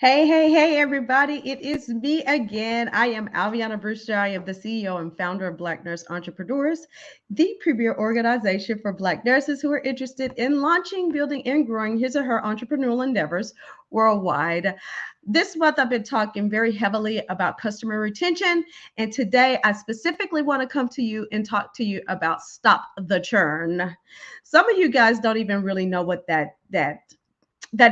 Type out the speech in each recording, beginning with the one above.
Hey, everybody. It is me again. I am Alviana Brewster. I am the CEO and founder of Black Nurse Entrepreneurs, the premier organization for Black nurses who are interested in launching, building, and growing his or her entrepreneurial endeavors worldwide. This month, I've been talking very heavily about customer retention. And today, I specifically want to come to you and talk to you about stop the churn. Some of you guys don't even really know what that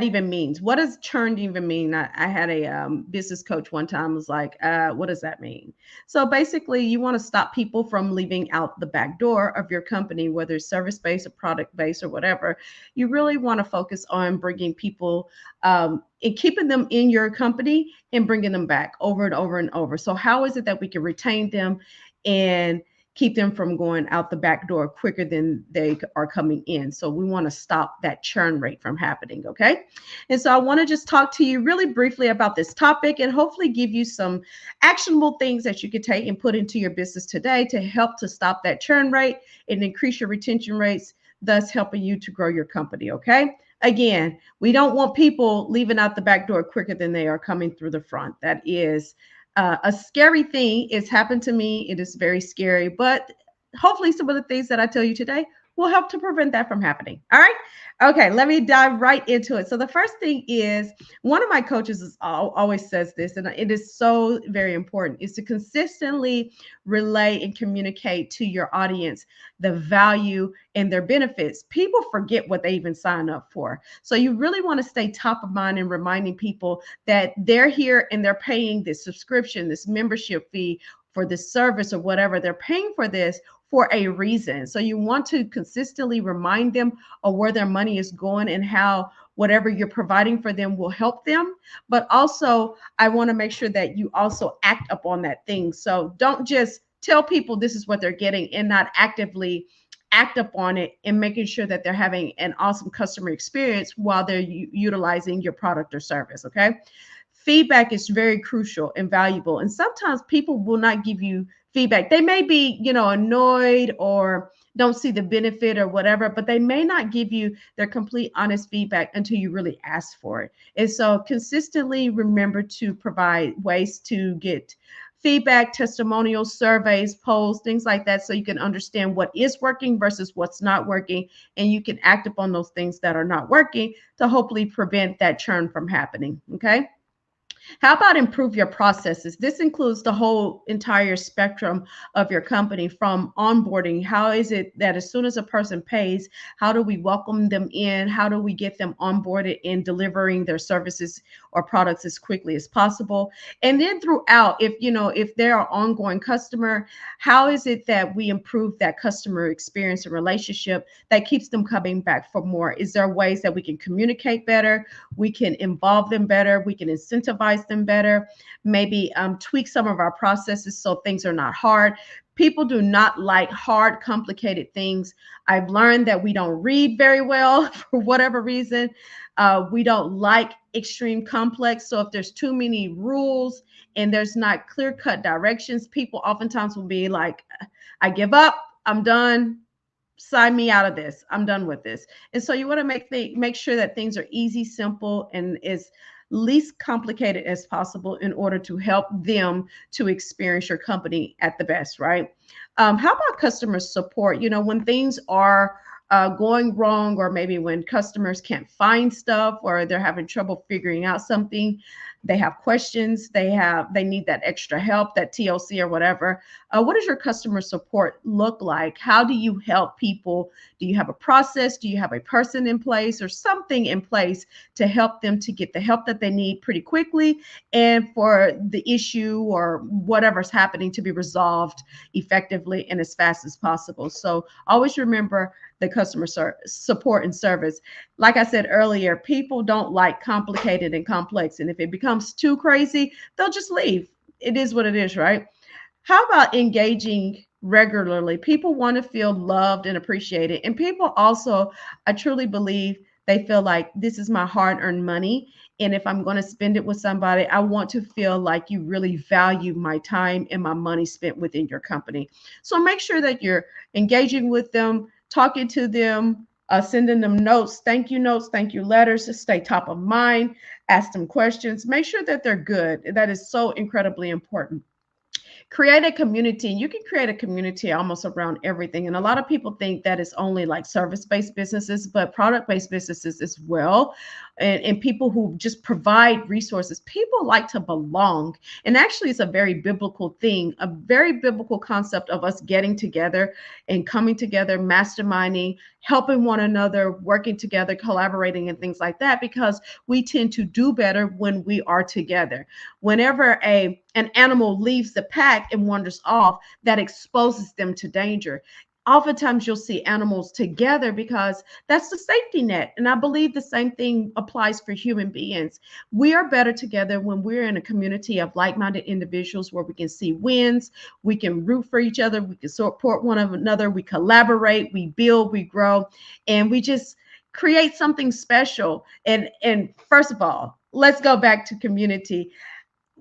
even means. What does churn even mean? I had a business coach one time was like, what does that mean? So basically, you want to stop people from leaving out the back door of your company, whether it's service based or product based or whatever. You really want to focus on bringing people and keeping them in your company and bringing them back over and over and over. So how is it that we can retain them and keep them from going out the back door quicker than they are coming in? So we want to stop that churn rate from happening, okay? And so I want to just talk to you really briefly about this topic and hopefully give you some actionable things that you could take and put into your business today to help to stop that churn rate and increase your retention rates, thus helping you to grow your company, okay? Again, we don't want people leaving out the back door quicker than they are coming through the front. That is a scary thing. It's happened to me. It is very scary, but hopefully some of the things that I tell you today will help to prevent that from happening. All right. Okay. Let me dive right into it. So the first thing is, one of my coaches always says this, and it is so very important, is to consistently relay and communicate to your audience the value and their benefits. People forget what they even sign up for. So you really want to stay top of mind and reminding people that they're here and they're paying this subscription, this membership fee for this service or whatever. They're paying for this for a reason. So you want to consistently remind them of where their money is going and how whatever you're providing for them will help them. But also, I want to make sure that you also act upon that thing. So don't just tell people this is what they're getting and not actively act upon it and making sure that they're having an awesome customer experience while they're utilizing your product or service. Okay. Feedback is very crucial and valuable. And sometimes people will not give you feedback. They may be, annoyed or don't see the benefit or whatever, but they may not give you their complete honest feedback until you really ask for it. And so consistently remember to provide ways to get feedback, testimonials, surveys, polls, things like that, so you can understand what is working versus what's not working. And you can act upon those things that are not working to hopefully prevent that churn from happening. Okay. How about improve your processes? This includes the whole entire spectrum of your company, from onboarding. How is it that as soon as a person pays, how do we welcome them in? How do we get them onboarded in delivering their services or products as quickly as possible? And then throughout, if they're an ongoing customer, how is it that we improve that customer experience and relationship that keeps them coming back for more? Is there ways that we can communicate better? We can involve them better. We can incentivize them better, maybe tweak some of our processes so things are not hard. People do not like hard, complicated things. I've learned that we don't read very well for whatever reason. We don't like extreme complex. So if there's too many rules and there's not clear-cut directions, people oftentimes will be like, I give up, I'm done. Sign me out of this. I'm done with this. And so you want to make sure that things are easy, simple, and is least complicated as possible in order to help them to experience your company at the best, right? How about customer support? When things are going wrong, or maybe when customers can't find stuff or they're having trouble figuring out something, they have questions, they need that extra help, that TLC or whatever. What does your customer support look like? How do you help people? Do you have a process? Do you have a person in place or something in place to help them to get the help that they need pretty quickly, and for the issue or whatever's happening to be resolved effectively and as fast as possible? So always remember the customer support and service. Like I said earlier, people don't like complicated and complex. And if it becomes too crazy, they'll just leave. It is what it is, right? How about engaging regularly? People want to feel loved and appreciated. And people also, I truly believe, they feel like this is my hard-earned money. And if I'm going to spend it with somebody, I want to feel like you really value my time and my money spent within your company. So make sure that you're engaging with them, talking to them, sending them notes, thank you letters to stay top of mind, ask them questions, make sure that they're good. That is so incredibly important. Create a community. You can create a community almost around everything, and a lot of people think that it's only like service-based businesses, but product-based businesses as well, and people who just provide resources. People like to belong, and actually it's a very biblical thing, a very biblical concept of us getting together and coming together, masterminding, helping one another, working together, collaborating, and things like that, because we tend to do better when we are together. Whenever an animal leaves the pack and wanders off, that exposes them to danger. Oftentimes you'll see animals together because that's the safety net. And I believe the same thing applies for human beings. We are better together when we're in a community of like-minded individuals where we can see wins, we can root for each other, we can support one another, we collaborate, we build, we grow, and we just create something special. And first of all, let's go back to community.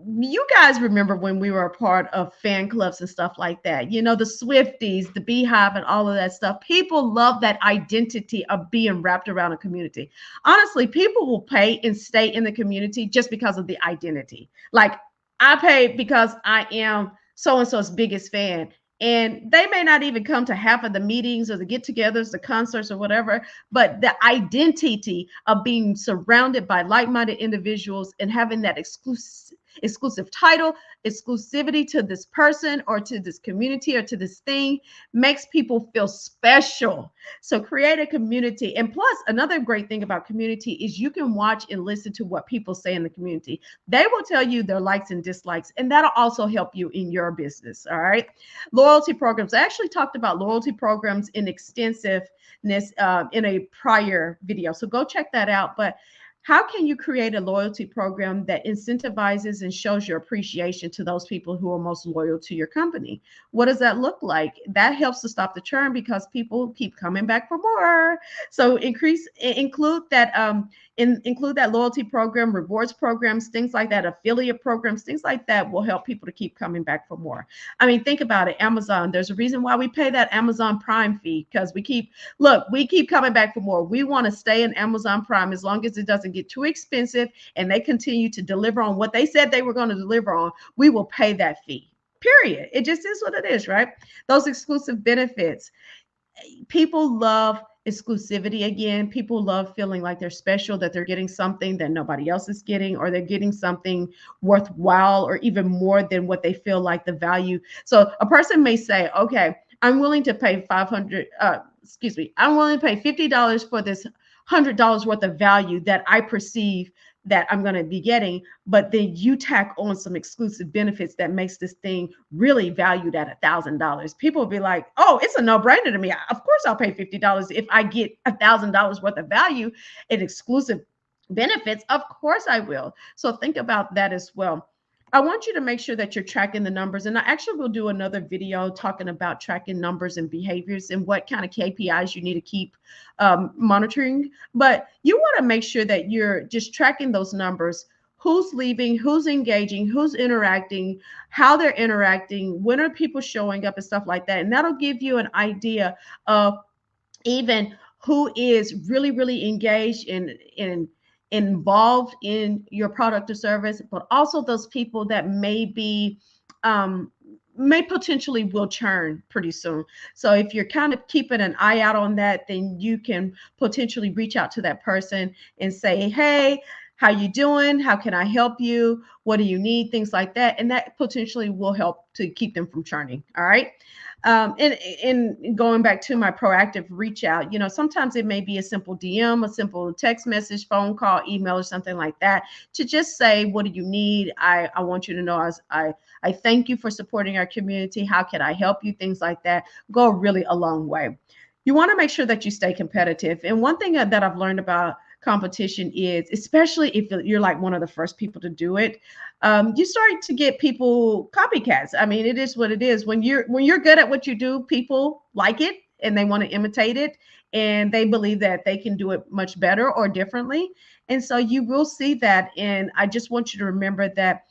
You guys remember when we were a part of fan clubs and stuff like that, the Swifties, the Beehive, and all of that stuff. People love that identity of being wrapped around a community. Honestly, people will pay and stay in the community just because of the identity. Like, I pay because I am so and so's biggest fan, and they may not even come to half of the meetings or the get-togethers, the concerts, or whatever, but the identity of being surrounded by like-minded individuals and having that exclusive title, exclusivity to this person or to this community or to this thing makes people feel special. So create a community. And plus, another great thing about community is you can watch and listen to what people say in the community. They will tell you their likes and dislikes, and that'll also help you in your business. All right. Loyalty programs. I actually talked about loyalty programs in extensiveness in a prior video. So go check that out. But how can you create a loyalty program that incentivizes and shows your appreciation to those people who are most loyal to your company? What does that look like? That helps to stop the churn because people keep coming back for more. So include that include that loyalty program, rewards programs, things like that, affiliate programs, things like that will help people to keep coming back for more. I mean, think about it. Amazon, there's a reason why we pay that Amazon Prime fee, because we keep coming back for more. We want to stay in Amazon Prime as long as it doesn't get too expensive and they continue to deliver on what they said they were going to deliver on. We will pay that fee. Period. It just is what it is, right? Those exclusive benefits. People love exclusivity again. People love feeling like they're special, that they're getting something that nobody else is getting, or they're getting something worthwhile or even more than what they feel like the value. So a person may say, okay, I'm willing to pay I'm willing to pay $50 for this $100 worth of value that I perceive that I'm going to be getting, but then you tack on some exclusive benefits that makes this thing really valued at $1,000. People will be like, oh, it's a no-brainer to me. Of course I'll pay $50 if I get $1,000 worth of value and exclusive benefits. Of course I will. So think about that as well. I want you to make sure that you're tracking the numbers. And I actually will do another video talking about tracking numbers and behaviors and what kind of KPIs you need to keep monitoring. But you want to make sure that you're just tracking those numbers. Who's leaving, who's engaging, who's interacting, how they're interacting, when are people showing up and stuff like that. And that'll give you an idea of even who is really, really engaged in involved in your product or service, but also those people that may potentially will churn pretty soon. So if you're kind of keeping an eye out on that, then you can potentially reach out to that person and say, hey, how you doing? How can I help you? What do you need? Things like that. And that potentially will help to keep them from churning. All right. And going back to my proactive reach out, sometimes it may be a simple DM, a simple text message, phone call, email, or something like that, to just say, what do you need? I want you to know I thank you for supporting our community. How can I help you? Things like that go really a long way. You want to make sure that you stay competitive. And one thing that I've learned about competition is, especially if you're like one of the first people to do it, you start to get people copycats. I mean, it is what it is. When you're good at what you do, people like it and they want to imitate it, and they believe that they can do it much better or differently. And so you will see that. And I just want you to remember that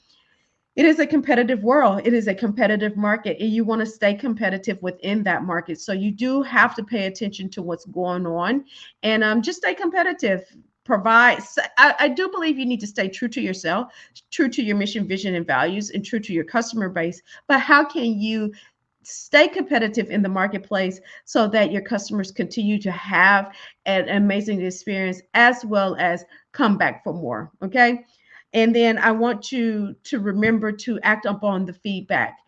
it is a competitive world. It is a competitive market, and you want to stay competitive within that market. So you do have to pay attention to what's going on, and just stay competitive. provide. I do believe you need to stay true to yourself, true to your mission, vision, and values, and true to your customer base. But how can you stay competitive in the marketplace so that your customers continue to have an amazing experience as well as come back for more? Okay. And then I want you to remember to act upon the feedback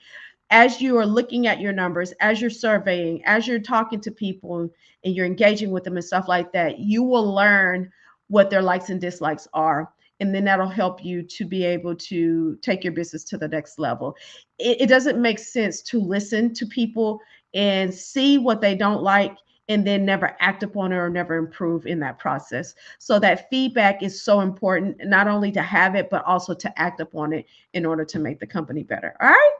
as you are looking at your numbers, as you're surveying, as you're talking to people and you're engaging with them and stuff like that, you will learn what their likes and dislikes are. And then that'll help you to be able to take your business to the next level. It doesn't make sense to listen to people and see what they don't like and then never act upon it or never improve in that process. So that feedback is so important, not only to have it, but also to act upon it in order to make the company better. All right.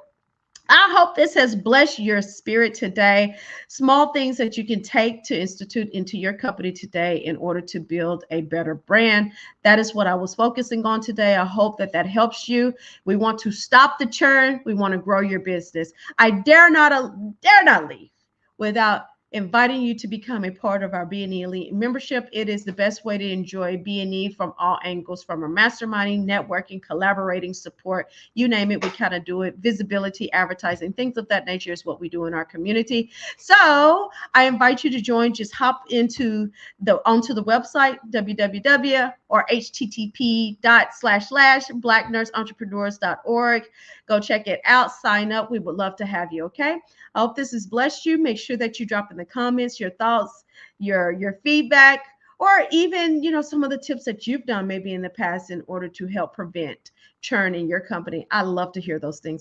I hope this has blessed your spirit today. Small things that you can take to institute into your company today in order to build a better brand. That is what I was focusing on today. I hope that that helps you. We want to stop the churn. We want to grow your business. I dare not leave without inviting you to become a part of our B&E Elite membership. It is the best way to enjoy B&E from all angles, from our masterminding, networking, collaborating, support, you name it, we kind of do it. Visibility, advertising, things of that nature is what we do in our community. So I invite you to join. Just hop onto the website, www or http://blacknurseentrepreneurs.org. Go check it out. Sign up. We would love to have you. Okay. I hope this has blessed you. Make sure that you drop in the comments your thoughts, your feedback, or even some of the tips that you've done maybe in the past in order to help prevent churn in your company. I love to hear those things.